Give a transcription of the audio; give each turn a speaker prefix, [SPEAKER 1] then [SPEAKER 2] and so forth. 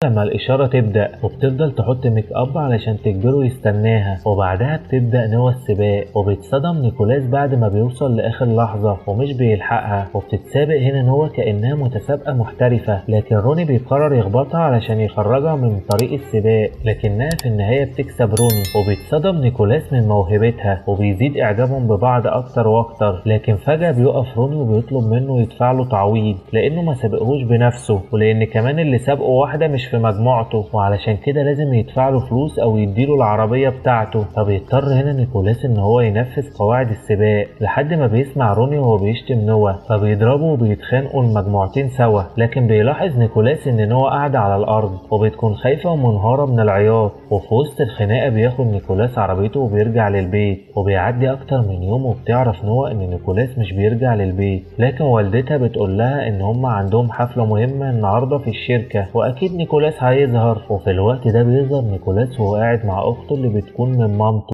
[SPEAKER 1] لما الإشارة تبدأ وبتفضل تحط ميك اب علشان تجبره يستناها، وبعدها بتبدأ نوى السباق وبيتصدم نيكولاس بعد ما بيوصل لآخر لحظة ومش بيلحقها، وبتتسابق هنا نوى كأنها متسابقة محترفة، لكن روني بيقرر يخبطها علشان يخرجها من طريق السباق، لكنها في النهاية بتكسب روني، وبيتصدم نيكولاس من موهبتها وبيزيد إعجابهم ببعض أكتر وأكتر، لكن فجأة بيقف روني وبيطلب منه يدفع له تعويض لأنه ما سابقهوش بنفسه، ولأن كمان اللي سابقه واحدة مش في مجموعته، وعلشان كده لازم يدفع له فلوس او يديله العربية بتاعته. فبيضطر هنا نيكولاس ان هو ينفذ قواعد السباق لحد ما بيسمع روني وهو بيشتم نوى، فبيضربه وبيتخانقوا المجموعتين سوا، لكن بيلاحظ نيكولاس ان نوى قاعدة على الارض وبتكون خايفة ومنهارة من العياط، وفي وسط الخناقة بياخد نيكولاس عربيته وبيرجع للبيت، وبيعدي اكتر من يوم وبتعرف نوى ان نيكولاس مش بيرجع للبيت، لكن والدتها بتقول لها ان هم عندهم حفلة مهمة النهاردة في الشركة واكيد نيكولاس هيظهر. وفي الوقت ده بيظهر نيكولاس وهو قاعد مع اخته اللي بتكون من مامته.